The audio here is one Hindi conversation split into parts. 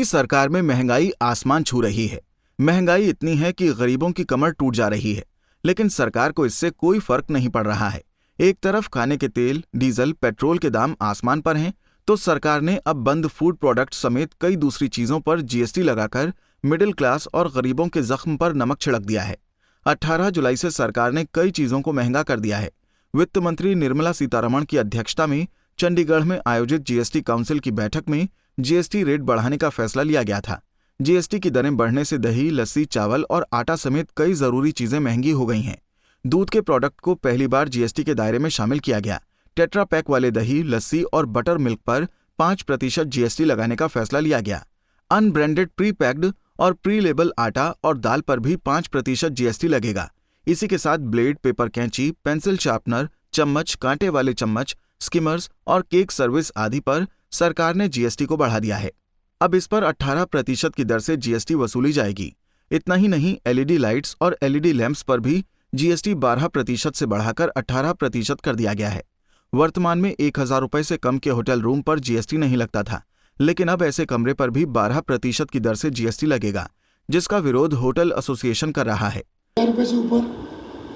सरकार में महंगाई आसमान छू रही है। महंगाई इतनी है कि गरीबों की कमर टूट जा रही है, लेकिन सरकार को इससे कोई फर्क नहीं पड़ रहा है। एक तरफ खाने के तेल, डीजल, पेट्रोल के दाम आसमान पर हैं, तो सरकार ने अब बंद फूड प्रोडक्ट्स समेत कई दूसरी चीजों पर जीएसटी लगाकर मिडिल क्लास और गरीबों के जख्म पर नमक छिड़क दिया है। 18 जुलाई से सरकार ने कई चीजों को महंगा कर दिया है। वित्त मंत्री निर्मला सीतारमण की अध्यक्षता में चंडीगढ़ में आयोजित जीएसटी काउंसिल की बैठक में जीएसटी रेट बढ़ाने का फैसला लिया गया था। जीएसटी की दरें बढ़ने से दही, लस्सी, चावल और आटा समेत कई जरूरी चीजें महंगी हो गई हैं। दूध के प्रोडक्ट को पहली बार जीएसटी के दायरे में शामिल किया गया। टेट्रा पैक वाले दही, लस्सी और बटर मिल्क पर 5% जीएसटी लगाने का फैसला लिया गया। अनब्रांडेड प्री पैक्ड और प्री लेबल आटा और दाल पर भी 5% जीएसटी लगेगा। इसी के साथ ब्लेड, पेपर कैंची, पेंसिल शार्पनर, चम्मच, कांटे वाले चम्मच, स्किमर्स और केक सर्विस आदि पर सरकार ने जीएसटी को बढ़ा दिया है। अब इस पर 18% की दर से जीएसटी वसूली जाएगी। इतना ही नहीं, एलईडी लाइट्स और एलईडी लैंप्स पर भी जीएसटी 12% से बढ़ाकर 18% कर दिया गया है। वर्तमान में 1000 रुपए से कम के होटल रूम पर जीएसटी नहीं लगता था, लेकिन अब ऐसे कमरे पर भी 12% की दर से जीएसटी लगेगा, जिसका विरोध होटल एसोसिएशन कर रहा है। 1000 रुपए से ऊपर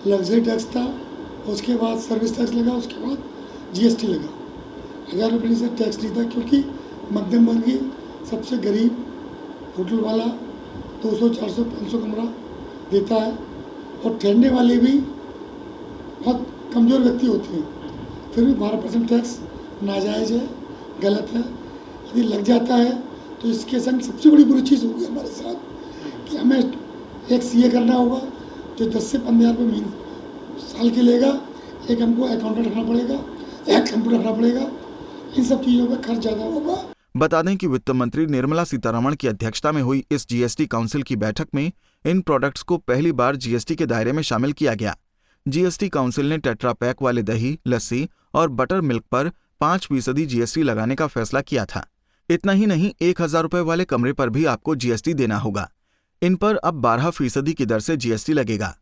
लग्जरी टैक्स था, उसके बाद सर्विस टैक्स लगा, उसके बाद जीएसटी लगा। 1000 रुपये से टैक्स नहीं था, क्योंकि मध्यम वर्गीय सबसे गरीब होटल वाला 200, 400, 500 कमरा देता है, और ठहरने वाले भी बहुत कमज़ोर व्यक्ति होते हैं। फिर भी 12% टैक्स नाजायज़ है, गलत है। यदि लग जाता है तो इसके संग सबसे बड़ी बुरी चीज़ होगी हमारे साथ कि हमें एक सीए करना होगा जो 10 से 15 रुपये महीने साल के लेगा। एक हमको अकाउंटेंट रखना पड़ेगा, एक कंप्यूटर रखना पड़ेगा। इन सब चीज़ों पर खर्च ज़्यादा होगा। बता दें कि वित्त मंत्री निर्मला सीतारमण की अध्यक्षता में हुई इस जीएसटी काउंसिल की बैठक में इन प्रोडक्ट्स को पहली बार जीएसटी के दायरे में शामिल किया गया। जीएसटी काउंसिल ने टेट्रा पैक वाले दही, लस्सी और बटर मिल्क पर 5% जीएसटी लगाने का फैसला किया था। इतना ही नहीं, 1000 रुपए वाले कमरे पर भी आपको जीएसटी देना होगा। इन पर अब 12% की दर से जीएसटी लगेगा।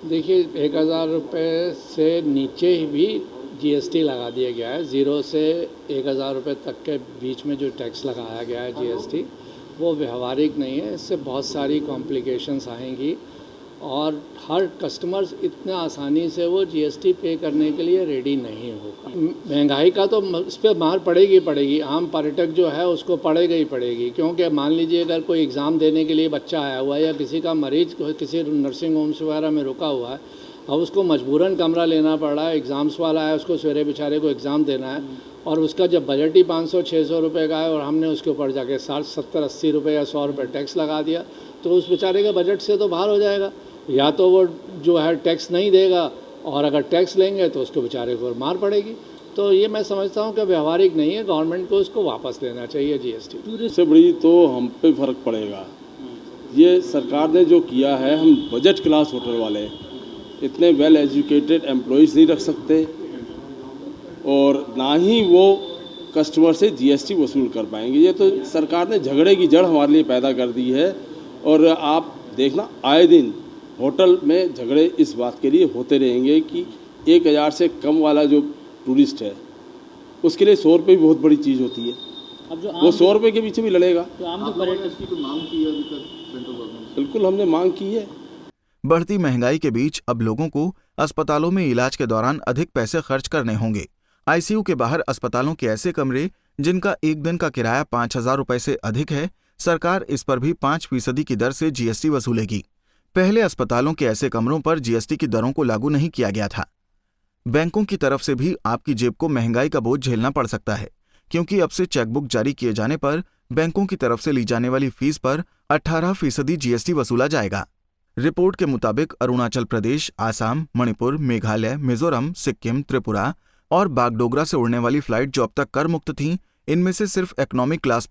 देखिए, 1000 रुपये से नीचे भी जीएसटी लगा दिया गया है। 0 से 1000 रुपये तक के बीच में जो टैक्स लगाया गया है जीएसटी, वो व्यवहारिक नहीं है। इससे बहुत सारी कॉम्प्लिकेशंस आएंगी और हर कस्टमर्स इतना आसानी से वो जीएसटी पे करने के लिए रेडी नहीं होगा। महंगाई का तो इस पर मार पड़ेगी। आम पर्यटक जो है उसको पड़ेगी, क्योंकि मान लीजिए अगर कोई एग्ज़ाम देने के लिए बच्चा आया हुआ है या किसी का मरीज किसी नर्सिंग होम्स वगैरह में रुका हुआ है, अब उसको मजबूरन कमरा लेना पड़ रहा है। एग्ज़ाम्स वाला है, उसको सवेरे बेचारे को एग्ज़ाम देना है, और उसका जब बजट ही 500-600 रुपये का है और हमने उसके ऊपर जाके 60, 70, 80 रुपये या 100 रुपये टैक्स लगा दिया, तो उस बेचारे के बजट से तो बाहर हो जाएगा। या तो वो जो है टैक्स नहीं देगा, और अगर टैक्स लेंगे तो उसको बेचारे को मार पड़ेगी। तो ये मैं समझता हूँ कि व्यवहारिक नहीं है। गवर्नमेंट को इसको वापस लेना चाहिए जीएसटी। इससे बड़ी तो हम पे फर्क पड़ेगा। ये सरकार ने जो किया है, हम बजट क्लास होटल वाले इतने वेल एजुकेटेड एम्प्लॉयज़ नहीं रख सकते, और ना ही वो कस्टमर से जीएसटी वसूल कर पाएंगे। ये तो सरकार ने झगड़े की जड़ हमारे लिए पैदा कर दी है। और आप देखना, आए दिन होटल में झगड़े इस बात के लिए होते रहेंगे कि 1000 से कम वाला जो टूरिस्ट है उसके लिए 100 रुपये भी बहुत बड़ी चीज़ होती है। अब जो वो 100 रुपये के पीछे भी लड़ेगा। तो आम पर्यटक की तो मांग की है अभी तक सेंट्रल गवर्नमेंट? बिल्कुल, हमने मांग की है। बढ़ती महंगाई के बीच अब लोगों को अस्पतालों में इलाज के दौरान अधिक पैसे खर्च करने होंगे। आईसीयू के बाहर अस्पतालों के ऐसे कमरे जिनका एक दिन का किराया 5000 रुपए से अधिक है, सरकार इस पर भी 5% की दर से जीएसटी वसूलेगी। पहले अस्पतालों के ऐसे कमरों पर जीएसटी की दरों को लागू नहीं किया गया था। बैंकों की तरफ से भी आपकी जेब को महंगाई का बोझ झेलना पड़ सकता है, क्योंकि अब से चेकबुक जारी किए जाने पर बैंकों की तरफ से ली जाने वाली फीस पर 18% जीएसटी वसूला जाएगा। रिपोर्ट के मुताबिक अरुणाचल प्रदेश, आसाम, मणिपुर, मेघालय, मिजोरम, सिक्किम, त्रिपुरा और बागडोगरा से उड़ने वाली फ्लाइट जो अब तक कर मुक्त थीं, इनमें से सिर्फ इकोनॉमी क्लास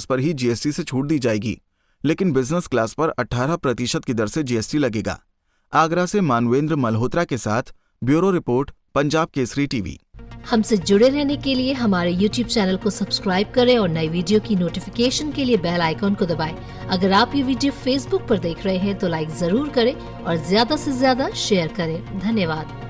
पर ही जीएसटी से छूट दी जाएगी, लेकिन बिजनेस क्लास पर 18% की दर से जीएसटी लगेगा। आगरा से मानवेंद्र मल्होत्रा के साथ bureau report, Punjab Kesari TV. हमसे जुड़े रहने के लिए हमारे YouTube चैनल को सब्सक्राइब करें और नई वीडियो की नोटिफिकेशन के लिए बेल आइकॉन को दबाएं। अगर आप ये वीडियो Facebook पर देख रहे हैं तो लाइक जरूर करें और ज्यादा से ज्यादा शेयर करें। धन्यवाद।